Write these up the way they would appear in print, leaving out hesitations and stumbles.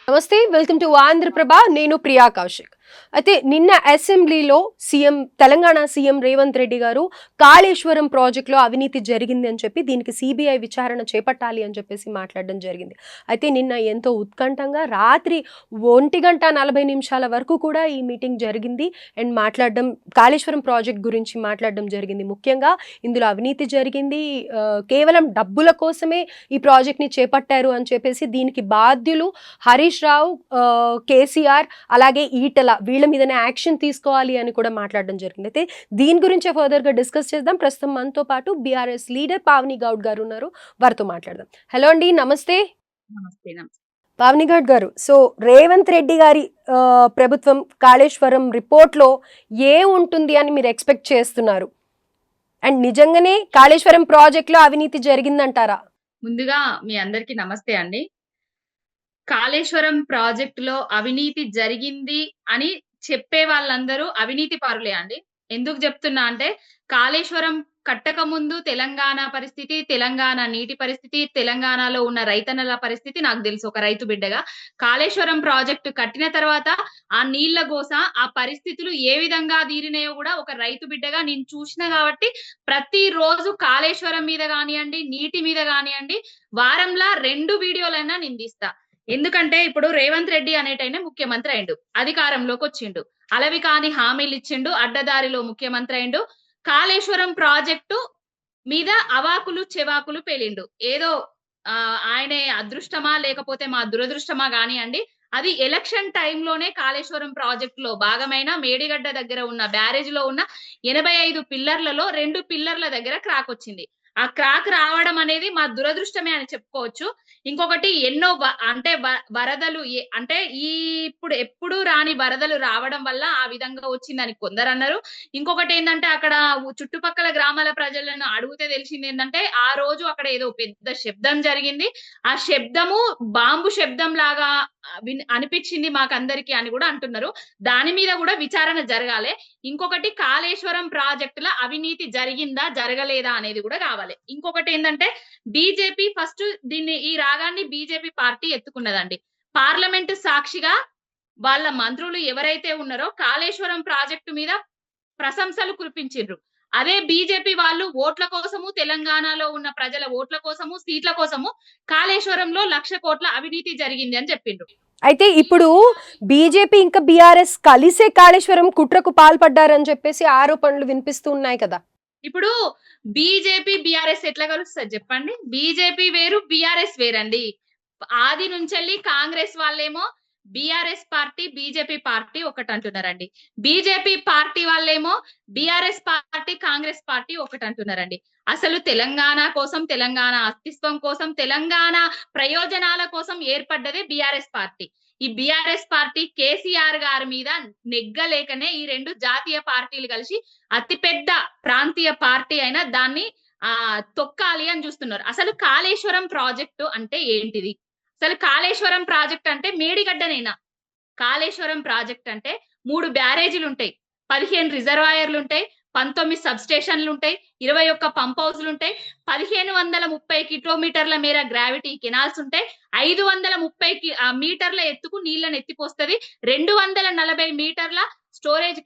నమస్తే, welcome to Andhraprabha. నేను ప్రియా కౌశిక్. అయితే నిన్న అసెంబ్లీలో తెలంగాణ సీఎం రేవంత్ రెడ్డి గారు కాళేశ్వరం ప్రాజెక్టులో అవినీతి జరిగింది అని చెప్పి దీనికి సిబిఐ విచారణ చేపట్టాలి అని చెప్పేసి మాట్లాడడం జరిగింది. అయితే నిన్న ఎంతో ఉత్కంఠంగా రాత్రి 1:40 వరకు కూడా ఈ మీటింగ్ జరిగింది అండ్ కాళేశ్వరం ప్రాజెక్ట్ గురించి మాట్లాడడం జరిగింది. ముఖ్యంగా ఇందులో అవినీతి జరిగింది, కేవలం డబ్బుల కోసమే ఈ ప్రాజెక్ట్ని చేపట్టారు అని చెప్పేసి దీనికి బాధ్యులు హరీష్ రావు, కేసీఆర్ అలాగే ఈటల వీళ్ళ మీదనే యాక్షన్ తీసుకోవాలి అని కూడా మాట్లాడడం జరిగింది. అయితే దీని గురించే ఫర్దర్గా డిస్కస్ చేద్దాం. ప్రస్తుతం మనతో పాటు బీఆర్ఎస్ లీడర్ పావని గౌడ్ గారు ఉన్నారు, వారితో మాట్లాడదాం. హలో అండి, నమస్తే. పావని గౌడ్ గారు, సో రేవంత్ రెడ్డి గారి ప్రభుత్వం కాళేశ్వరం రిపోర్ట్లో ఏ ఉంటుంది అని మీరు ఎక్స్పెక్ట్ చేస్తున్నారు? అండ్ నిజంగానే కాళేశ్వరం ప్రాజెక్ట్లో అవినీతి జరిగిందంటారా? ముందుగా మీ అందరికీ నమస్తే అండి. కాళేశ్వరం ప్రాజెక్టులో అవినీతి జరిగింది అని చెప్పే వాళ్ళందరూ అవినీతి పరులే అండి. ఎందుకు చెప్తున్నా అంటే, కాళేశ్వరం కట్టక ముందు తెలంగాణ పరిస్థితి, తెలంగాణ నీటి పరిస్థితి, తెలంగాణలో ఉన్న రైతన్నల పరిస్థితి నాకు తెలుసు ఒక రైతు బిడ్డగా. కాళేశ్వరం ప్రాజెక్టు కట్టిన తర్వాత ఆ నీళ్ల గోస, ఆ పరిస్థితులు ఏ విధంగా తీరినాయో కూడా ఒక రైతు బిడ్డగా నేను చూసిన కాబట్టి ప్రతి రోజు కాళేశ్వరం మీద కానియండి, నీటి మీద కానియండి వారంలా 2 వీడియోలైనా నేను తీస్తా. ఎందుకంటే ఇప్పుడు రేవంత్ రెడ్డి అనేటైనా ముఖ్యమంత్రి అయిండు, అధికారంలోకి వచ్చిండు, అలవి కాని హామీలు ఇచ్చిండు, అడ్డదారిలో ముఖ్యమంత్రి అయిండు, కాళేశ్వరం ప్రాజెక్టు మీద అవాకులు చెవాకులు పేలిండు. ఏదో ఆయనే అదృష్టమా లేకపోతే మా దురదృష్టమా కానియండి, అది ఎలక్షన్ టైంలోనే కాళేశ్వరం ప్రాజెక్ట్ లో భాగమైన మేడిగడ్డ దగ్గర ఉన్న బ్యారేజ్ లో ఉన్న 85 పిల్లర్లలో 2 పిల్లర్ల దగ్గర క్రాక్ వచ్చింది. ఆ క్రాక్ రావడం అనేది మా దురదృష్టమే అని చెప్పుకోవచ్చు. ఇంకొకటి ఎన్నో అంటే వరదలు అంటే ఇప్పుడు ఎప్పుడు రాని వరదలు రావడం వల్ల ఆ విధంగా వచ్చిందని కొందరు అన్నారు. ఇంకొకటి ఏంటంటే, అక్కడ చుట్టుపక్కల గ్రామాల ప్రజలను అడిగితే తెలిసింది ఏంటంటే, ఆ రోజు అక్కడ ఏదో పెద్ద శబ్దం జరిగింది, ఆ శబ్దము బాంబు శబ్దం లాగా అనిపించింది మాకందరికి అని కూడా అంటున్నారు. దాని మీద కూడా విచారణ జరగాలి. ఇంకొకటి, కాళేశ్వరం ప్రాజెక్టుల అవినీతి జరిగిందా జరగలేదా అనేది కూడా కావాలి. ఇంకొకటి ఏంటంటే, బీజేపీ ఫస్ట్ ఈ రాగాన్ని బీజేపీ పార్టీ ఎత్తుకున్నదండి. పార్లమెంటు సాక్షిగా వాళ్ళ మంత్రులు ఎవరైతే ఉన్నారో కాళేశ్వరం ప్రాజెక్టు మీద ప్రశంసలు కురిపించిండ్రు. అదే బీజేపీ వాళ్ళు ఓట్ల కోసము, తెలంగాణలో ఉన్న ప్రజల ఓట్ల కోసము, సీట్ల కోసము కాళేశ్వరంలో 1,00,000 కోట్ల అవినీతి జరిగింది అని చెప్పిండ్రు. అయితే ఇప్పుడు బీజేపీ ఇంకా బీఆర్ఎస్ కలిసే కాళేశ్వరం కుట్రకు పాల్పడ్డారని చెప్పేసి ఆరోపణలు వినిపిస్తూ ఉన్నాయి కదా. ఇప్పుడు బీజేపీ బీఆర్ఎస్ ఎట్లా కలుస్తుంది చెప్పండి? బీజేపీ వేరు, బీఆర్ఎస్ వేరండి. ఆది నుంచి కాంగ్రెస్ వాళ్ళేమో బీఆర్ఎస్ పార్టీ, బీజేపీ పార్టీ ఒకటి అంటున్నారండి. బీజేపీ పార్టీ వాళ్ళేమో బీఆర్ఎస్ పార్టీ, కాంగ్రెస్ పార్టీ ఒకటి అంటున్నారండి. అసలు తెలంగాణ కోసం, తెలంగాణ అస్తిత్వం కోసం, తెలంగాణ ప్రయోజనాల కోసం ఏర్పడ్డదే బీఆర్ఎస్ పార్టీ. ఈ బీఆర్ఎస్ పార్టీ కేసీఆర్ గారి మీద నెగ్గలేకనే ఈ 2 జాతీయ పార్టీలు కలిసి అతిపెద్ద ప్రాంతీయ పార్టీ అయినా దాన్ని తొక్కాలి అని చూస్తున్నారు. అసలు కాళేశ్వరం ప్రాజెక్టు అంటే ఏంటిది? అసలు కాళేశ్వరం ప్రాజెక్ట్ అంటే మేడిగడ్డనేనా? కాళేశ్వరం ప్రాజెక్ట్ అంటే 3 బ్యారేజీలు ఉంటాయి, 15 రిజర్వాయర్లు ఉంటాయి, 19 సబ్ స్టేషన్లు ఉంటాయి, 21 పంప్ హౌస్లు ఉంటాయి, 1530 కిలోమీటర్ల మేర గ్రావిటీ కెనాల్స్ ఉంటాయి, 530 మీటర్ల ఎత్తుకు నీళ్లను ఎత్తిపోస్తుంది, 240 మీటర్ల స్టోరేజ్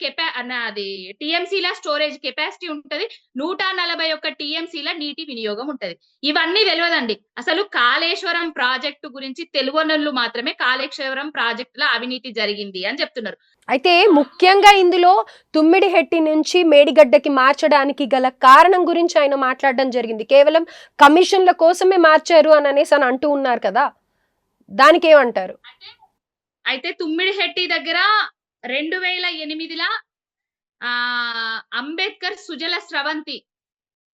టీఎంసీల స్టోరేజ్ కెపాసిటీ ఉంటది, 141 టీఎంసీల నీటి వినియోగం ఉంటది. ఇవన్నీ తెలియదండి. అసలు కాళేశ్వరం ప్రాజెక్టు గురించి తెలుగునోళ్ళు మాత్రమే కాళేశ్వరం ప్రాజెక్టులో అవినీతి జరిగింది అని చెప్తున్నారు. అయితే ముఖ్యంగా ఇందులో తుమ్మిడిహెట్టి నుంచి మేడిగడ్డకి మార్చడానికి గల కారణం గురించి ఆయన మాట్లాడడం జరిగింది. కేవలం కమిషన్ల కోసమే మార్చారు అని అనేసి అని అంటూ ఉన్నారు కదా, దానికి ఏమంటారు? అయితే తుమ్మిడిహెట్టి దగ్గర 2008లో అంబేద్కర్ సుజల స్రవంతి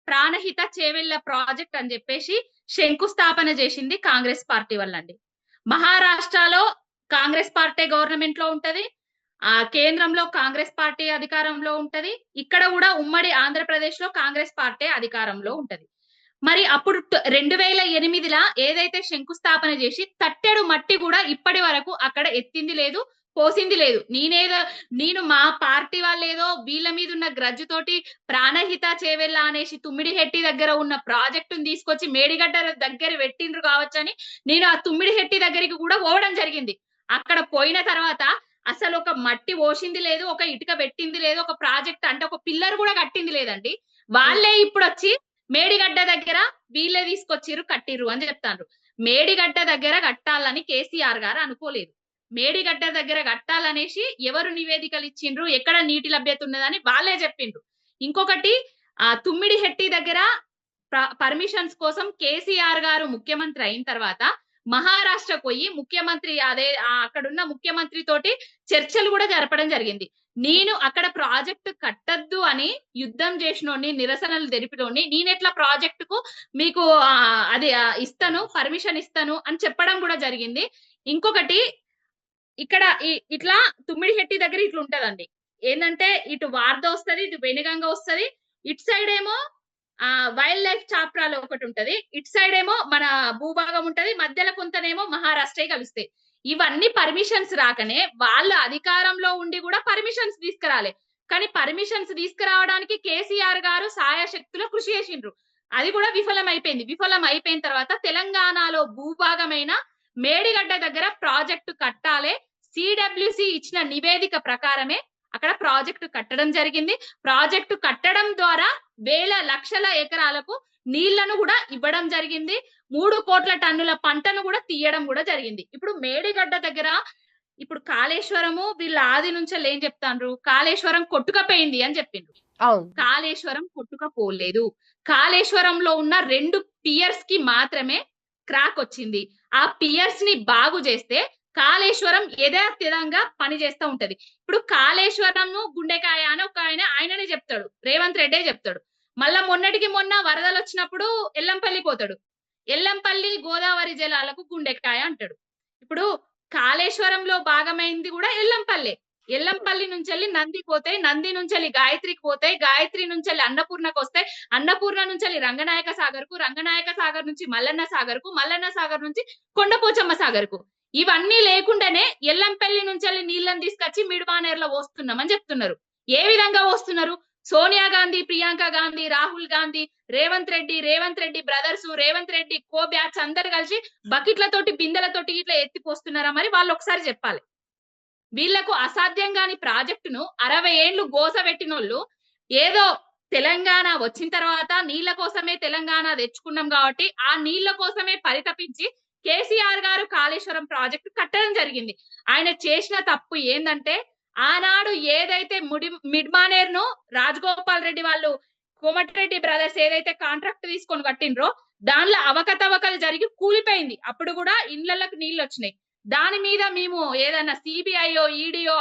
ప్రాణహిత చేవెళ్ల ప్రాజెక్ట్ అని చెప్పేసి శంకుస్థాపన చేసింది కాంగ్రెస్ పార్టీ వాళ్ళండి. మహారాష్ట్రలో కాంగ్రెస్ పార్టీ గవర్నమెంట్ లో ఉంటది, కేంద్రంలో కాంగ్రెస్ పార్టీ అధికారంలో ఉంటది, ఇక్కడ కూడా ఉమ్మడి ఆంధ్రప్రదేశ్ లో కాంగ్రెస్ పార్టీ అధికారంలో ఉంటది. మరి అప్పుడు 2008లో ఏదైతే శంకుస్థాపన చేసి తట్టెడు మట్టి కూడా ఇప్పటి వరకు అక్కడ ఎత్తింది లేదు, పోసింది లేదు. నేను మా పార్టీ వాళ్ళేదో వీళ్ళ మీద ఉన్న గ్రడ్జ్ తోటి ప్రాణహిత చేవెళ్ళ అనేసి తుమ్మిడిహెట్టి దగ్గర ఉన్న ప్రాజెక్టుని తీసుకొచ్చి మేడిగడ్డ దగ్గర పెట్టిండ్రు కావచ్చని నేను ఆ తుమ్మిడిహెట్టి దగ్గరికి కూడా పోవడం జరిగింది. అక్కడ పోయిన తర్వాత అసలు ఒక మట్టి పోసింది లేదు, ఒక ఇటుక పెట్టింది లేదు, ఒక ప్రాజెక్ట్ అంటే ఒక పిల్లర్ కూడా కట్టింది లేదండి. వాళ్ళే ఇప్పుడు వచ్చి మేడిగడ్డ దగ్గర వీళ్ళే తీసుకొచ్చిర్రు కట్టిర్రు అని చెప్తాండ్రు. మేడిగడ్డ దగ్గర కట్టాలని కేసీఆర్ గారు అనుకోలేదు. మేడిగడ్డ దగ్గర కట్టాలనేసి ఎవరు నివేదికలు ఇచ్చిండ్రు, ఎక్కడ నీటి లభ్యత ఉన్నదని వాళ్ళే చెప్పిండ్రు. ఇంకొకటి తుమ్మిడిహెట్టి దగ్గర పర్మిషన్స్ కోసం కేసీఆర్ గారు ముఖ్యమంత్రి అయిన తర్వాత మహారాష్ట్ర పోయి ముఖ్యమంత్రి అక్కడున్న ముఖ్యమంత్రి తోటి చర్చలు కూడా జరపడం జరిగింది. నేను అక్కడ ప్రాజెక్టు కట్టద్దు అని యుద్ధం చేసినోని, నిరసనలు తెలిపినోని, నేనెట్లా ప్రాజెక్టుకు మీకు అది ఇస్తాను, పర్మిషన్ ఇస్తాను అని చెప్పడం కూడా జరిగింది. ఇంకొకటి ఇక్కడ ఇట్లా తుమ్మిడిహెట్టి దగ్గర ఇట్లా ఉంటదండి. ఏంటంటే ఇటు వార్ద వస్తది, ఇటు వెనుగంగ వస్తది. ఇటు సైడ్ ఏమో వైల్డ్ లైఫ్ చాప్రాలో ఒకటి ఉంటది, ఇటు సైడ్ ఏమో మన భూభాగం ఉంటది, మధ్యలో కొంతనేమో మహారాష్ట్ర కలుస్తాయి. ఇవన్నీ పర్మిషన్స్ రాకనే వాళ్ళ అధికారంలో ఉండి కూడా పర్మిషన్స్ తీసుకురాలే. కానీ పర్మిషన్స్ తీసుకురావడానికి కేసీఆర్ గారు సాయశక్తులు కృషి చేసిండ్రు. అది కూడా విఫలం అయిపోయింది. విఫలం అయిపోయిన తర్వాత తెలంగాణలో భూభాగమైన మేడిగడ్డ దగ్గర ప్రాజెక్టు కట్టాలే, సిడబ్ల్యూసి ఇచ్చిన నివేదిక ప్రకారమే అక్కడ ప్రాజెక్టు కట్టడం జరిగింది. ప్రాజెక్టు కట్టడం ద్వారా వేల లక్షల ఎకరాలకు నీళ్లను కూడా ఇవ్వడం జరిగింది. 3 కోట్ల టన్నుల పంటను కూడా తీయడం కూడా జరిగింది. ఇప్పుడు మేడిగడ్డ దగ్గర ఇప్పుడు కాళేశ్వరము వీళ్ళ ఆది నుంచి ఏం చెప్తాండ్రు, కాళేశ్వరం కొట్టుకపోయింది అని చెప్పిండ్రు. కాళేశ్వరం కొట్టుకపోలేదు. కాళేశ్వరంలో ఉన్న 2 పియర్స్ కి మాత్రమే క్రాక్ వచ్చింది. ఆ పియర్స్ ని బాగు చేస్తే కాళేశ్వరం యథాతథంగా పనిచేస్తూ ఉంటది. ఇప్పుడు కాళేశ్వరం గుండెకాయ అని ఒక ఆయననే చెప్తాడు, రేవంత్ రెడ్డే చెప్తాడు. మళ్ళా మొన్నటికి మొన్న వరదలు వచ్చినప్పుడు ఎల్లంపల్లి పోతాడు, ఎల్లంపల్లి గోదావరి జలాలకు గుండెకాయ అంటాడు. ఇప్పుడు కాళేశ్వరంలో భాగమైంది కూడా ఎల్లంపల్లి. ఎల్లంపల్లి నుంచి నంది పోతాయి, నంది నుంచి గాయత్రికి పోతాయి, గాయత్రి నుంచి అన్నపూర్ణకు వస్తాయి, అన్నపూర్ణ నుంచి రంగనాయక సాగర్ కు, రంగనాయక సాగర్ నుంచి మల్లన్న సాగర్ కు, మల్లన్న సాగర్ నుంచి కొండపోచమ్మ సాగర్ కు. ఇవన్నీ లేకుండానే ఎల్లంపల్లి నుంచి నీళ్ళని తీసుకొచ్చి మిడ్మానేర్లో పోస్తున్నామని చెప్తున్నారు. ఏ విధంగా పోస్తున్నారు? సోనియా గాంధీ, ప్రియాంక గాంధీ, రాహుల్ గాంధీ, రేవంత్ రెడ్డి బ్రదర్స్, రేవంత్ రెడ్డి కో బ్యాచ్ అందరు కలిసి బకెట్లతోటి బిందెలతోటి ఇట్లా ఎత్తిపోస్తున్నారా? మరి వాళ్ళు ఒకసారి చెప్పాలి. వీళ్లకు అసాధ్యం కాని ప్రాజెక్టును 60 ఏళ్లు గోస పెట్టినోళ్ళు ఏదో తెలంగాణ వచ్చిన తర్వాత నీళ్ల కోసమే తెలంగాణ తెచ్చుకున్నాం కాబట్టి ఆ నీళ్ల కోసమే పరితపించి కేసీఆర్ గారు కాళేశ్వరం ప్రాజెక్టు కట్టడం జరిగింది. ఆయన చేసిన తప్పు ఏందంటే ఆనాడు ఏదైతే మిడ్మానేర్ ను రాజగోపాల్ రెడ్డి వాళ్ళు, కోమటిరెడ్డి బ్రదర్స్ ఏదైతే కాంట్రాక్ట్ తీసుకొని కట్టిండ్రో దానిలో అవకతవకలు జరిగి కూలిపోయింది. అప్పుడు కూడా ఇండ్లకు నీళ్లు వచ్చినాయి. దాని మీద మేము ఏదన్నా సిబిఐయో, ఈడీఓ,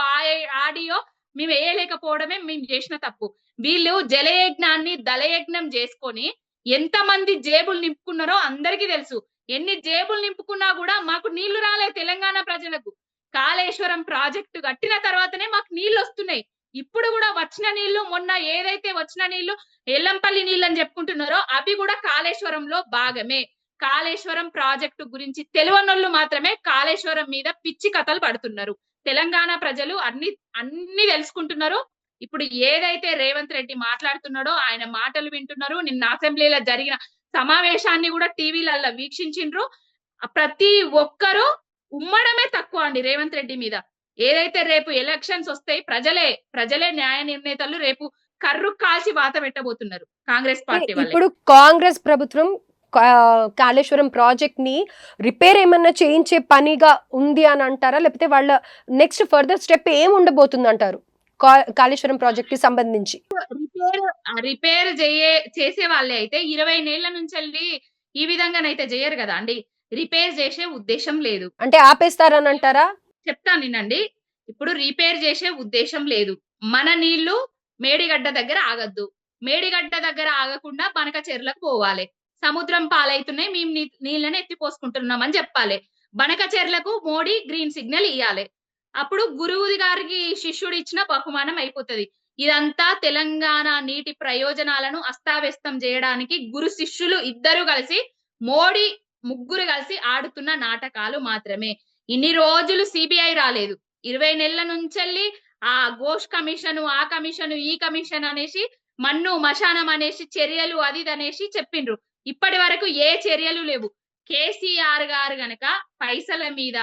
ఆడియో మేము వేయలేకపోవడమే మేము చేసిన తప్పు. వీళ్ళు జలయజ్ఞాన్ని దళయజ్ఞం చేసుకొని ఎంతమంది జేబులు నింపుకున్నారో అందరికీ తెలుసు. ఎన్ని జేబులు నింపుకున్నా కూడా మాకు నీళ్లు రాలే తెలంగాణ ప్రజలకు. కాళేశ్వరం ప్రాజెక్టు కట్టిన తర్వాతనే మాకు నీళ్లు వస్తున్నాయి. ఇప్పుడు కూడా వచ్చిన నీళ్లు, మొన్న ఏదైతే వచ్చిన నీళ్లు ఎల్లంపల్లి నీళ్ళు అని చెప్పుకుంటున్నారో అవి కూడా కాళేశ్వరంలో భాగమే. కాళేశ్వరం ప్రాజెక్టు గురించి తెలియనోళ్ళు మాత్రమే కాళేశ్వరం మీద పిచ్చి కథలు పడుతున్నారు. తెలంగాణ ప్రజలు అన్ని తెలుసుకుంటున్నారు. ఇప్పుడు ఏదైతే రేవంత్ రెడ్డి మాట్లాడుతున్నాడో ఆయన మాటలు వింటున్నారు. నిన్న అసెంబ్లీలో జరిగిన సమావేశాన్ని కూడా టీవీలలో వీక్షించిండ్రు. ప్రతి ఒక్కరూ ఉమ్మడమే తక్కువ అండి రేవంత్ రెడ్డి మీద. ఏదైతే రేపు ఎలక్షన్స్ వస్తాయి, ప్రజలే న్యాయ నిర్ణేతలు రేపు కర్రు కాల్చి వాత పెట్టబోతున్నారు కాంగ్రెస్ పార్టీ వాళ్ళు. ఇప్పుడు కాంగ్రెస్ ప్రభుత్వం కాళేశ్వరం ప్రాజెక్ట్ ని రిపేర్ ఏమన్నా చేయించే పనిగా ఉంది అని అంటారా, లేకపోతే వాళ్ళ నెక్స్ట్ ఫర్దర్ స్టెప్ ఏం ఉండబోతుంది అంటారు కాళేశ్వరం ప్రాజెక్ట్ కి సంబంధించి? రిపేర్ చేసే వాళ్ళే అయితే 20 ఏళ్ల నుంచి ఈ విధంగానైతే చేయరు కదా అండి. రిపేర్ చేసే ఉద్దేశం లేదు అంటే ఆపేస్తారని అంటారా? చెప్తాను నిన్నండి. ఇప్పుడు రిపేర్ చేసే ఉద్దేశం లేదు. మన నీళ్లు మేడిగడ్డ దగ్గర ఆగద్దు, మేడిగడ్డ దగ్గర ఆగకుండా బనక చెర్లకు పోవాలి. సముద్రం పాలైతున్నాయి, మేము నీళ్ళని ఎత్తిపోసుకుంటున్నామని చెప్పాలి. బనక చెర్లకు మోడీ గ్రీన్ సిగ్నల్ ఇయ్యాలి. అప్పుడు గురువు గారికి శిష్యుడు ఇచ్చిన బహుమానం అయిపోతుంది. ఇదంతా తెలంగాణ నీటి ప్రయోజనాలను అస్తావ్యస్తం చేయడానికి గురు శిష్యులు ఇద్దరు కలిసి, మోడీ ముగ్గురు కలిసి ఆడుతున్న నాటకాలు మాత్రమే. ఇన్ని రోజులు సిబిఐ రాలేదు, 20 నెలల నుంచెల్లి ఆ ఘోష్ కమిషన్, ఆ కమిషన్, ఈ కమిషన్ అనేసి మన్ను మశానం అనేసి చర్యలు అది ఇది అనేసి చెప్పిండ్రు. ఇప్పటి వరకు ఏ చర్యలు లేవు. కేసీఆర్ గారు గనక పైసల మీద,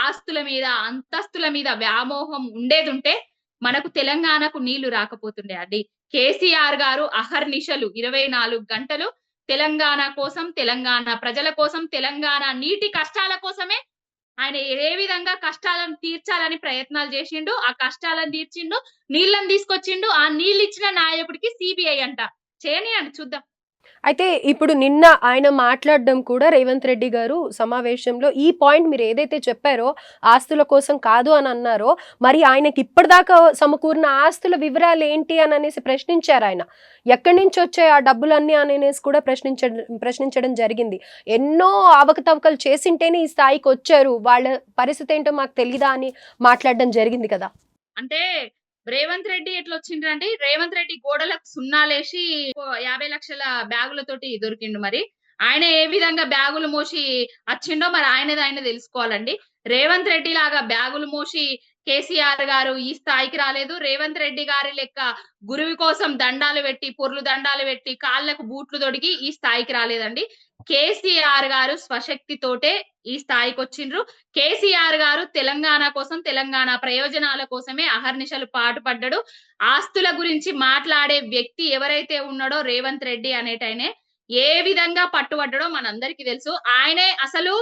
ఆస్తుల మీద, అంతస్తుల మీద వ్యామోహం ఉండేదుంటే మనకు తెలంగాణకు నీళ్లు రాకపోతుండే అండి. కేసీఆర్ గారు అహర్నిశలు 24 గంటలు తెలంగాణ కోసం, తెలంగాణ ప్రజల కోసం, తెలంగాణ నీటి కష్టాల కోసమే ఆయన ఏ విధంగా కష్టాలను తీర్చాలని ప్రయత్నాలు చేసిండు. ఆ కష్టాలను తీర్చిండు. నీళ్ళని తీసుకొచ్చిండు. ఆ నీళ్ళిచ్చిన నాయకుడికి సీబీఐ అంట. చేయనీయండి చూద్దాం. అయితే ఇప్పుడు నిన్న ఆయన మాట్లాడడం కూడా రేవంత్ రెడ్డి గారు సమావేశంలో ఈ పాయింట్ మీరు ఏదైతే చెప్పారో ఆస్తుల కోసం కాదు అని అన్నారో, మరి ఆయనకి ఇప్పటిదాకా సమకూరిన ఆస్తుల వివరాలు ఏంటి అని అనేసి ప్రశ్నించారు ఆయన. ఎక్కడి నుంచి వచ్చాయి ఆ డబ్బులన్నీ అని అనేసి కూడా ప్రశ్నించడం జరిగింది. ఎన్నో అవకతవకలు చేసింటేనే ఈ స్థాయికి వచ్చారు, వాళ్ళ పరిస్థితి ఏంటో మాకు తెలీదా అని మాట్లాడడం జరిగింది కదా. అంటే రేవంత్ రెడ్డి ఎట్లొచ్చిండ్రండి, రేవంత్ రెడ్డి గోడలకు సున్నాలేసి 50 లక్షల బ్యాగులతోటి దొరికిండు మరి. ఆయన ఏ విధంగా బ్యాగులు మోసి వచ్చిండో మరి ఆయనది ఆయన తెలుసుకోవాలండి. రేవంత్ రెడ్డి లాగా బ్యాగులు మోసి కేసీఆర్ గారు ఈ స్థాయికి రాలేదు. రేవంత్ రెడ్డి గారి లెక్క గురువు కోసం దండాలు పెట్టి, పొర్లు దండాలు పెట్టి, కాళ్ళకు బూట్లు తొడిగి ఈ స్థాయికి రాలేదండి. కేసీఆర్ గారు స్వశక్తితోటే ఈ స్థాయికి వచ్చిండ్రు. కేసీఆర్ గారు తెలంగాణ కోసం, తెలంగాణ ప్రయోజనాల కోసమే అహర్నిశలు పాటుపడ్డాడు. ఆస్తుల గురించి మాట్లాడే వ్యక్తి ఎవరైతే ఉన్నాడో రేవంత్ రెడ్డి అనేటైనే ఏ విధంగా పట్టుబడ్డాడో మనందరికీ తెలుసు. ఆయనే అసలు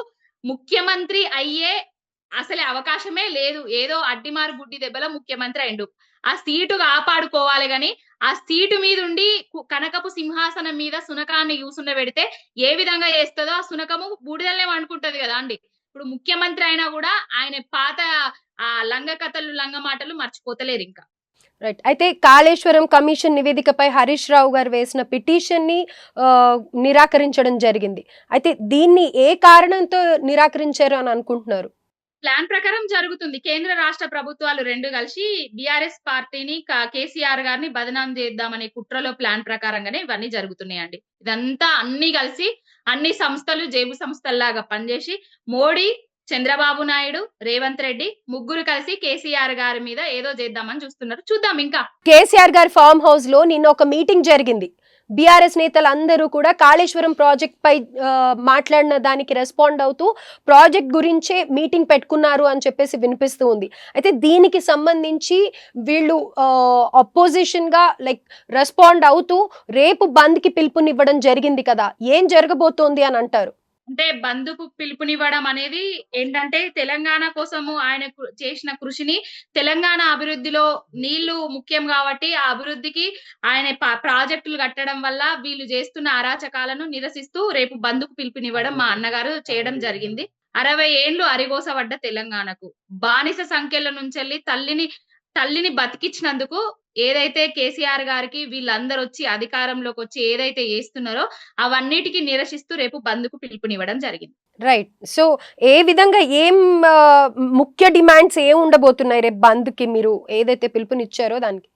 ముఖ్యమంత్రి అయ్యే అసలే అవకాశమే లేదు. ఏదో అడ్డిమారు గుడ్డి దెబ్బలో ముఖ్యమంత్రి అయిండు. ఆ సీటు కాపాడుకోవాలి గాని ఆ సీటు మీద ఉండి కనకపు సింహాసనం మీద సునకాన్ని కూసుండబెడితే ఏ విధంగా చేస్తుందో ఆ సునకము బూడిదలనే వండుకుంటది కదా అండి. ఇప్పుడు ముఖ్యమంత్రి అయినా కూడా ఆయన పాత ఆ లంగ కథలు లంగ మాటలు మర్చిపోతలేరు ఇంకా. రైట్. అయితే కాళేశ్వరం కమిషన్ నివేదికపై హరీష్ రావు గారు వేసిన పిటిషన్ ని నిరాకరించడం జరిగింది. అయితే దీన్ని ఏ కారణంతో నిరాకరించారు అని అనుకుంటున్నారు? ప్లాన్ ప్రకారం జరుగుతుంది. కేంద్ర రాష్ట్ర ప్రభుత్వాలు 2 కలిసి బీఆర్ఎస్ పార్టీని కేసీఆర్ గారిని బదనాం చేద్దామనే కుట్రలో ప్లాన్ ప్రకారంగానే ఇవన్నీ జరుగుతున్నాయండి. ఇదంతా అన్ని కలిసి అన్ని సంస్థలు జేబు సంస్థల్లాగా పనిచేసి మోడీ, చంద్రబాబు నాయుడు, రేవంత్ రెడ్డి ముగ్గురు కలిసి కేసీఆర్ గారి మీద ఏదో చేద్దామని చూస్తున్నారు. చూద్దాం ఇంకా. కేసీఆర్ గారి ఫామ్ హౌస్ లో నిన్న ఒక మీటింగ్ జరిగింది. బీఆర్ఎస్ నేతలందరూ కూడా కాళేశ్వరం ప్రాజెక్ట్ పై మాట్లాడిన దానికి రెస్పాండ్ అవుతూ ప్రాజెక్ట్ గురించే మీటింగ్ పెట్టుకున్నారు అని చెప్పేసి వినిపిస్తూ ఉంది. అయితే దీనికి సంబంధించి వీళ్ళు అపోజిషన్ గా లైక్ రెస్పాండ్ అవుతూ రేపు బంద్ కి పిలుపునివ్వడం జరిగింది కదా, ఏం జరగబోతోంది అని అంటారు? అంటే బంధుకు పిలుపునివ్వడం అనేది ఏంటంటే తెలంగాణ కోసము ఆయన చేసిన కృషిని, తెలంగాణ అభివృద్ధిలో నీళ్లు ముఖ్యం కాబట్టి ఆ అభివృద్ధికి ఆయన ప్రాజెక్టులు కట్టడం వల్ల వీళ్ళు చేస్తున్న అరాచకాలను నిరసిస్తూ రేపు బంధుకు పిలుపునివ్వడం మా అన్నగారు చేయడం జరిగింది. 60 ఏండ్లు అరిగోసబడ్డ తెలంగాణకు బానిస సంఖ్యల నుంచెల్లి తల్లిని బతికించినందుకు ఏదైతే కేసీఆర్ గారికి వీళ్ళందరూ వచ్చి అధికారంలోకి వచ్చి ఏదైతే చేస్తున్నారో అవన్నిటికీ నిరసిస్తూ రేపు బంద్కు పిలుపునివ్వడం జరిగింది. రైట్. సో ఏ విధంగా ముఖ్య డిమాండ్స్ ఏం ఉండబోతున్నాయి రేపు బంద్ కి, మీరు ఏదైతే పిలుపునిచ్చారో దానికి?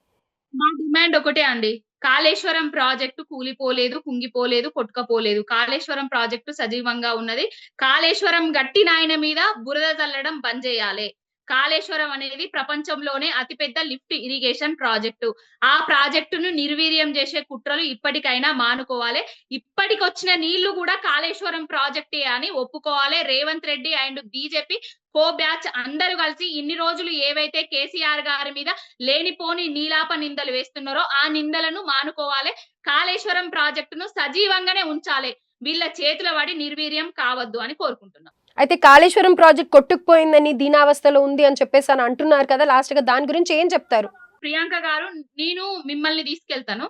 మా డిమాండ్ ఒకటే అండి. కాళేశ్వరం ప్రాజెక్టు కూలిపోలేదు, కుంగిపోలేదు, కొట్టుకపోలేదు. కాళేశ్వరం ప్రాజెక్టు సజీవంగా ఉన్నది. కాళేశ్వరం గట్టి నాయన మీద బురద చల్లడం బంద్ చేయాలి. కాళేశ్వరం అనేది ప్రపంచంలోనే అతిపెద్ద లిఫ్ట్ ఇరిగేషన్ ప్రాజెక్టు. ఆ ప్రాజెక్టును నిర్వీర్యం చేసే కుట్రలు ఇప్పటికైనా మానుకోవాలి. ఇప్పటికొచ్చిన నీళ్లు కూడా కాళేశ్వరం ప్రాజెక్టే అని ఒప్పుకోవాలి. Revanth Reddy and BJP co batch అందరూ కలిసి ఇన్ని రోజులు ఏవైతే కేసీఆర్ గారి మీద లేనిపోని నీలాప నిందలు వేస్తున్నారో ఆ నిందలను మానుకోవాలి. కాళేశ్వరం ప్రాజెక్టును సజీవంగానే ఉంచాలి. వీళ్ళ చేతుల పడి నిర్వీర్యం కావద్దు అని కోరుకుంటున్నాం. అయితే కాళేశ్వరం ప్రాజెక్ట్ కొట్టుకుపోయిందని దీనావస్థలో ఉంది అని చెప్పేసి అని అంటున్నారు కదా, లాస్ట్ గా దాని గురించి ఏం చెప్తారు? ప్రియాంక గారు, నేను మిమ్మల్ని తీసుకెళ్తాను.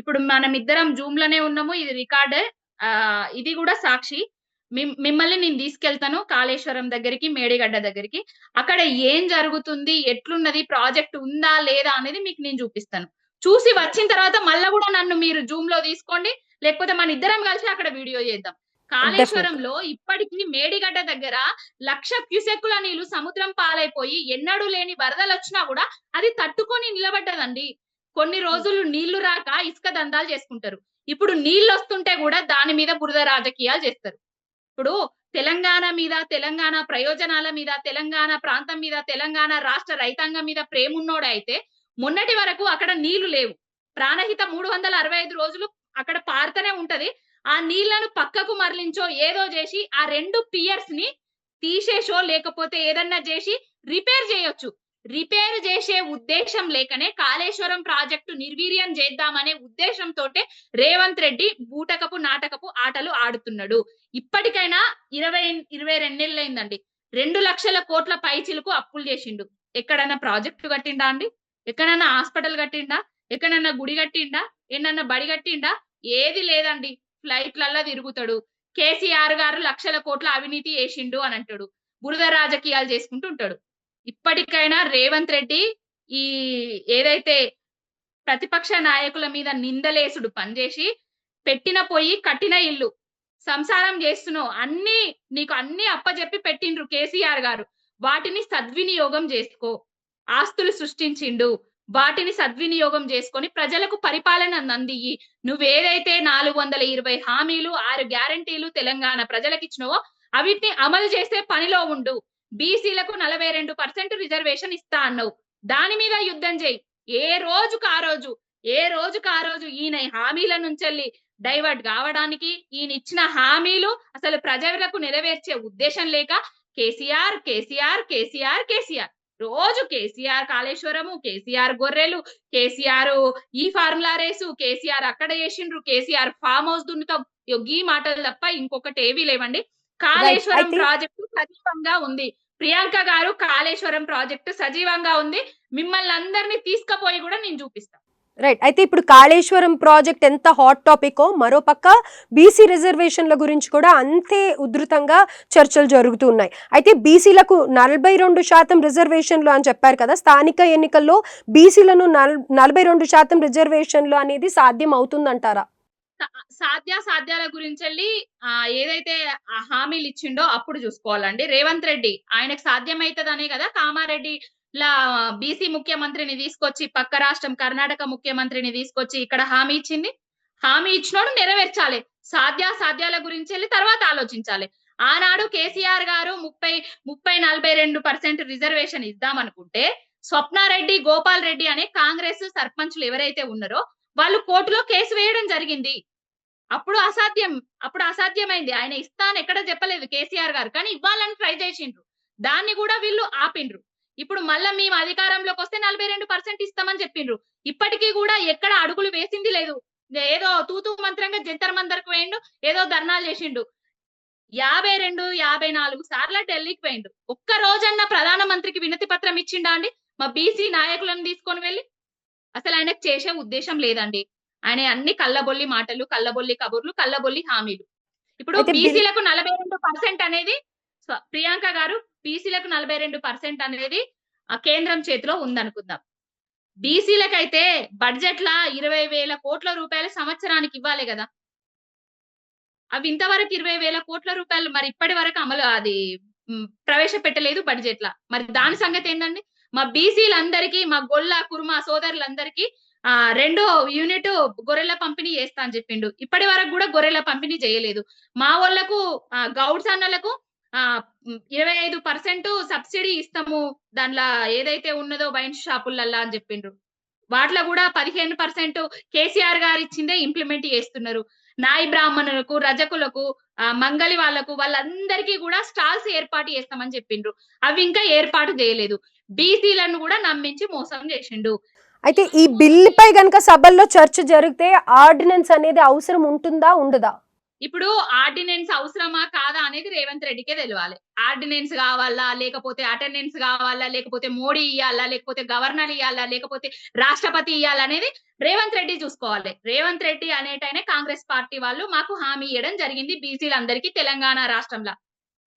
ఇప్పుడు మనం ఇద్దరం జూమ్ లోనే ఉన్నాము. ఇది రికార్డే. ఇది కూడా సాక్షి. మిమ్మల్ని నేను తీసుకెళ్తాను కాళేశ్వరం దగ్గరికి, మేడిగడ్డ దగ్గరికి. అక్కడ ఏం జరుగుతుంది, ఎట్లున్నది, ప్రాజెక్ట్ ఉందా లేదా అనేది మీకు నేను చూపిస్తాను. చూసి వచ్చిన తర్వాత మళ్ళా కూడా నన్ను మీరు జూమ్ లో తీసుకోండి, లేకపోతే మన ఇద్దరం కలిసి అక్కడ వీడియో చేద్దాం. కాళేశ్వరంలో ఇప్పటికీ మేడిగడ్డ దగ్గర 1,00,000 క్యూసెక్కుల నీళ్లు సముద్రం పాలైపోయి ఎన్నడూ లేని వరదలు వచ్చినా కూడా అది తట్టుకొని నిలబడ్డదండి. కొన్ని రోజులు నీళ్లు రాక ఇసుక దందాలు చేసుకుంటారు. ఇప్పుడు నీళ్లు వస్తుంటే కూడా దాని మీద బురద రాజకీయాలు చేస్తారు. ఇప్పుడు తెలంగాణ మీద, తెలంగాణ ప్రయోజనాల మీద, తెలంగాణ ప్రాంతం మీద, తెలంగాణ రాష్ట్ర రైతాంగం మీద ప్రేమున్నోడైతే మొన్నటి వరకు అక్కడ నీళ్లు లేవు. ప్రాణహిత 365 రోజులు అక్కడ పారుతూనే ఉంటది. ఆ నీళ్లను పక్కకు మరలించో ఏదో చేసి ఆ 2 పియర్స్ ని తీసేసో లేకపోతే ఏదన్నా చేసి రిపేర్ చేయొచ్చు. రిపేర్ చేసే ఉద్దేశం లేకనే కాళేశ్వరం ప్రాజెక్టు నిర్వీర్యం చేద్దామనే ఉద్దేశంతోటే రేవంత్ రెడ్డి బూటకపు నాటకపు ఆటలు ఆడుతున్నాడు. ఇప్పటికైనా 22 నెలలైందండి. 2,00,000 కోట్ల పైచిలకు అప్పులు చేసిండు. ఎక్కడన్నా ప్రాజెక్టు కట్టిండా అండి? ఎక్కడన్నా హాస్పిటల్ కట్టిండా? ఎక్కడన్నా గుడి కట్టిండా? ఎన్నన్నా బడి కట్టిండా? ఏది లేదండి. ఫ్లైట్లల్లా తిరుగుతాడు. కేసీఆర్ గారు 1,00,000 కోట్ల అవినీతి చేసిండు అని అంటాడు. బురద రాజకీయాలు చేసుకుంటూ ఉంటాడు. ఇప్పటికైనా రేవంత్ రెడ్డి ఈ ఏదైతే ప్రతిపక్ష నాయకుల మీద నిందలేసుడు పనిచేసి పెట్టిన పొయ్యి కట్టిన ఇల్లు సంసారం చేస్తున్నావు. నీకు అన్ని అప్పజెప్పి పెట్టిండ్రు కేసీఆర్ గారు. వాటిని సద్వినియోగం చేసుకో. ఆస్తులు సృష్టించిండు. వాటిని సద్వినియోగం చేసుకొని ప్రజలకు పరిపాలన అందియ్యి. నువ్వేదైతే 420 హామీలు 6 గ్యారంటీలు తెలంగాణ ప్రజలకు ఇచ్చినవో అవిటిని అమలు చేసే పనిలో ఉండు. బీసీలకు 42% రిజర్వేషన్ ఇస్తా అన్నావు. దాని మీద యుద్ధం చేయి. ఏ రోజుకు ఆ రోజు ఈయన హామీల నుంచెల్లి డైవర్ట్ కావడానికి ఈయన ఇచ్చిన హామీలు అసలు ప్రజలకు నెరవేర్చే ఉద్దేశం లేక కేసీఆర్ కేసీఆర్ కేసీఆర్ కేసీఆర్ రోజు కేసీఆర్ కాళేశ్వరము, కేసీఆర్ గొర్రెలు, కేసీఆర్ ఈ ఫార్ములా రేసు, కేసీఆర్ అక్కడ చేసిండ్రు, కేసీఆర్ ఫామ్ హౌస్ దున్నుతాం. ఈ మాటలు తప్ప ఇంకొకటి ఏవీ లేవండి. కాళేశ్వరం ప్రాజెక్టు సజీవంగా ఉంది. ప్రియాంక గారు కాళేశ్వరం ప్రాజెక్టు సజీవంగా ఉంది. మిమ్మల్ని అందరినీ తీసుకుపోయి కూడా నేను చూపిస్తాను. రైట్. అయితే ఇప్పుడు కాళేశ్వరం ప్రాజెక్ట్ ఎంత హాట్ టాపికో మరోపక్క బీసీ రిజర్వేషన్ల గురించి కూడా అంతే ఉధృతంగా చర్చలు జరుగుతూ ఉన్నాయి. అయితే బీసీలకు 42% రిజర్వేషన్లు అని చెప్పారు కదా, స్థానిక ఎన్నికల్లో బీసీలను 42% రిజర్వేషన్లు అనేది సాధ్యం అవుతుందంటారా? సాధ్యాల గురించి ఏదైతే హామీలు ఇచ్చిండో అప్పుడు చూసుకోవాలండి. రేవంత్ రెడ్డి ఆయనకు సాధ్యమైతదనే కదా కామారెడ్డి బీసీ ముఖ్యమంత్రిని తీసుకొచ్చి పక్క రాష్ట్రం కర్ణాటక ముఖ్యమంత్రిని తీసుకొచ్చి ఇక్కడ హామీ ఇచ్చింది. హామీ ఇచ్చినోడు నెరవేర్చాలి. సాధ్యాల గురించి తర్వాత ఆలోచించాలి. ఆనాడు కేసీఆర్ గారు 42% రిజర్వేషన్ ఇద్దామనుకుంటే స్వప్నారెడ్డి, గోపాల్ రెడ్డి అనే కాంగ్రెస్ సర్పంచ్లు ఎవరైతే ఉన్నారో వాళ్ళు కోర్టులో కేసు వేయడం జరిగింది. అప్పుడు అసాధ్యమైంది. ఆయన ఇస్తాను ఎక్కడ చెప్పలేదు కేసీఆర్ గారు, కానీ ఇవ్వాలని ట్రై చేసిండ్రు. దాన్ని కూడా వీళ్ళు ఆపిండ్రు. ఇప్పుడు మళ్ళా మేము అధికారంలోకి వస్తే 42% ఇస్తామని చెప్పిండ్రు. ఇప్పటికీ కూడా ఎక్కడ అడుగులు వేసింది లేదు. ఏదో తూతూ మంత్రంగా జంతర్ మందర్కు వేయండు, ఏదో ధర్నాలు చేసిండు. 52-54 సార్లు ఢిల్లీకి పోయిండు. ఒక్క రోజన్నా ప్రధానమంత్రికి వినతి పత్రం ఇచ్చిండా అండి? మా బీసీ నాయకులను తీసుకొని వెళ్ళి అసలు ఆయనకు చేసే ఉద్దేశం లేదండి. ఆయన అన్ని కల్లబొల్లి మాటలు, కల్లబొల్లి కబుర్లు, కల్లబొల్లి హామీలు. ఇప్పుడు బీసీలకు 42% అనేది ప్రియాంక గారు, బీసీలకు 42% అనేది కేంద్రం చేతిలో ఉందనుకుందాం. బీసీలకైతే బడ్జెట్ లా 20,000 కోట్ల రూపాయలు సంవత్సరానికి ఇవ్వాలి కదా. అవి ఇంతవరకు 20,000 కోట్ల రూపాయలు మరి ఇప్పటి వరకు అది ప్రవేశపెట్టలేదు బడ్జెట్ లా. మరి దాని సంగతి ఏందండి? మా బీసీలందరికీ, మా గొల్ల కుర్మ సోదరులందరికీ 2వ యూనిట్ గొర్రెల పంపిణీ చేస్తా అని చెప్పిండు. ఇప్పటి వరకు కూడా గొర్రెల పంపిణీ చేయలేదు. మా వాళ్ళకు గౌడ్స్ అన్నలకు 25% సబ్సిడీ ఇస్తాము దానిలో ఏదైతే ఉన్నదో వైన్ షాపులల్లా అని చెప్పిండ్రు. వాటిలో కూడా 15% కేసీఆర్ గారు ఇచ్చిందే ఇంప్లిమెంట్ చేస్తున్నారు. నాయి బ్రాహ్మణులకు, రజకులకు, మంగలి వాళ్ళందరికీ కూడా స్టాల్స్ ఏర్పాటు చేస్తామని చెప్పిండ్రు. అవి ఇంకా ఏర్పాటు చేయలేదు. బీసీలను కూడా నమ్మించి మోసం చేసిండు. అయితే ఈ బిల్లుపై గనక సభల్లో చర్చ జరిగితే ఆర్డినెన్స్ అనేది అవసరం ఉంటుందా ఉండదా? ఇప్పుడు ఆర్డినెన్స్ అవసరమా కాదా అనేది రేవంత్ రెడ్డికే తెలియాలి. ఆర్డినెన్స్ కావాలా, లేకపోతే అటెండెన్స్ కావాలా, లేకపోతే మోడీ ఇయ్యాలా, లేకపోతే గవర్నర్ ఇయ్యాలా, లేకపోతే రాష్ట్రపతి ఇయ్యాలా అనేది రేవంత్ రెడ్డి చూసుకోవాలి. రేవంత్ రెడ్డి అనేటైనా కాంగ్రెస్ పార్టీ వాళ్ళు మాకు హామీ ఇవ్వడం జరిగింది బీసీలందరికీ తెలంగాణ రాష్ట్రంలో.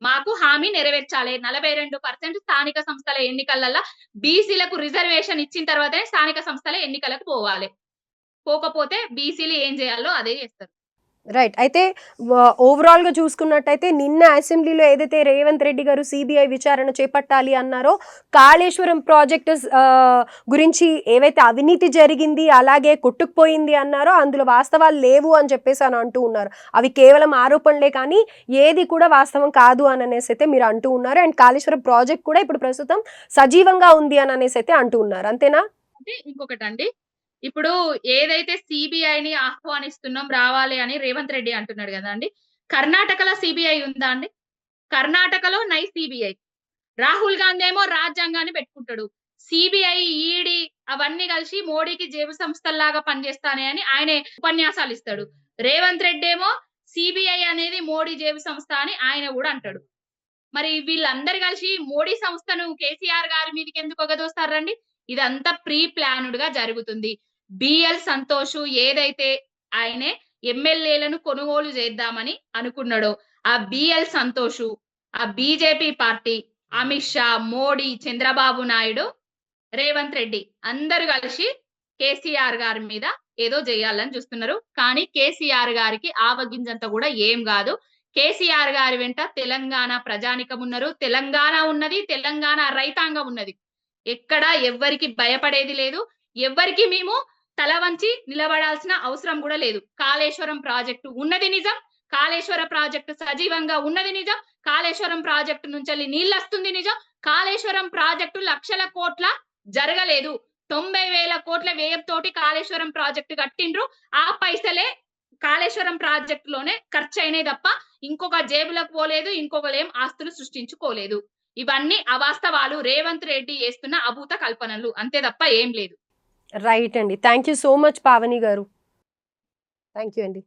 మాకు హామీ నెరవేర్చాలి. 42% స్థానిక సంస్థల ఎన్నికలలో బీసీలకు రిజర్వేషన్ ఇచ్చిన తర్వాతే స్థానిక సంస్థల ఎన్నికలకు పోవాలి. పోకపోతే బీసీలు ఏం చేయాలో అదే చేస్తారు. రైట్. అయితే ఓవరాల్‌గా చూసుకున్నట్టయితే నిన్న అసెంబ్లీలో ఏదైతే రేవంత్ రెడ్డి గారు సీబీఐ విచారణ చేపట్టాలి అన్నారో, కాళేశ్వరం ప్రాజెక్టు గురించి ఏవైతే అవినీతి జరిగింది, అలాగే కొట్టుకుపోయింది అన్నారో, అందులో వాస్తవాలు లేవు అని చెప్పేసి అని అంటూ ఉన్నారు. అవి కేవలం ఆరోపణలే కానీ, ఏది కూడా వాస్తవం కాదు అని అనేసి అయితే మీరు అంటూ ఉన్నారు. అండ్ కాళేశ్వరం ప్రాజెక్ట్ కూడా ఇప్పుడు ప్రస్తుతం సజీవంగా ఉంది అని అనేసి అయితే అంటూ ఉన్నారు. అంతేనా? అంటే ఇంకొకటండి. ఇప్పుడు ఏదైతే సీబీఐని ఆహ్వానిస్తున్నాం రావాలి అని రేవంత్ రెడ్డి అంటున్నాడు గదండీ! కర్ణాటకలో సీబీఐ ఉందా అండి? కర్ణాటకలో నై సీబీఐ. రాహుల్ గాంధీ ఏమో రాజ్యాంగాన్ని పెట్టుకుంటాడు. సీబీఐ, ఈడీ అవన్నీ కలిసి మోడీకి జేబు సంస్థల్లాగా పనిచేస్తాయి అని ఆయనే ఉపన్యాసాలిస్తాడు. రేవంత్ రెడ్డి ఏమో సీబీఐ అనేది మోడీ జేబు సంస్థ అని ఆయన గూడా అంటాడు. మరి వీళ్ళందరూ కలిసి మోడీ సంస్థను కేసీఆర్ గారి మీదకి ఎందుకు ఎగదోస్తారండి? ఇదంతా ప్రీ ప్లాన్డ్ గా జరుగుతుంది. బిఎల్ సంతోష్ ఏదైతే ఆయనే ఎమ్మెల్యేలను కొనుగోలు చేద్దామని అనుకున్నాడో, ఆ బిఎల్ సంతోష్, ఆ బీజేపీ పార్టీ, అమిత్ షా, మోడీ, చంద్రబాబు నాయుడు, రేవంత్ రెడ్డి అందరూ కలిసి కేసీఆర్ గారి మీద ఏదో చేయాలని చూస్తున్నారు. కానీ కేసీఆర్ గారికి ఆవగింజంత కూడా ఏం కాదు. కేసీఆర్ గారి వెంట తెలంగాణ ప్రజానికం ఉన్నారు. తెలంగాణ ఉన్నది. తెలంగాణ రైతాంగం ఉన్నది. ఎక్కడ ఎవ్వరికి భయపడేది లేదు. ఎవ్వరికి మేము తల వంచి నిలబడాల్సిన అవసరం కూడా లేదు. కాళేశ్వరం ప్రాజెక్టు ఉన్నది నిజం. కాళేశ్వర ప్రాజెక్టు సజీవంగా ఉన్నది నిజం. కాళేశ్వరం ప్రాజెక్టు నుంచి నీళ్ళొస్తుంది నిజం. కాళేశ్వరం ప్రాజెక్టు లక్షల కోట్ల జరగలేదు. 90,000 కోట్ల వ్యయంతోటి కాళేశ్వరం ప్రాజెక్టు కట్టిండ్రు. ఆ పైసలే కాళేశ్వరం ప్రాజెక్టులోనే ఖర్చయినాయి తప్ప ఇంకొక జేబులకు పోలేదు. ఇంకొకలేం ఆస్తులు సృష్టించుకోలేదు. ఇవన్నీ అవాస్తవాలు. రేవంత్ రెడ్డి చేస్తున్న అభూత కల్పనలు అంతే తప్ప ఏం లేదు. రైట్ అండి. Thank you so much Pavani గారు. థ్యాంక్ యూ అండి.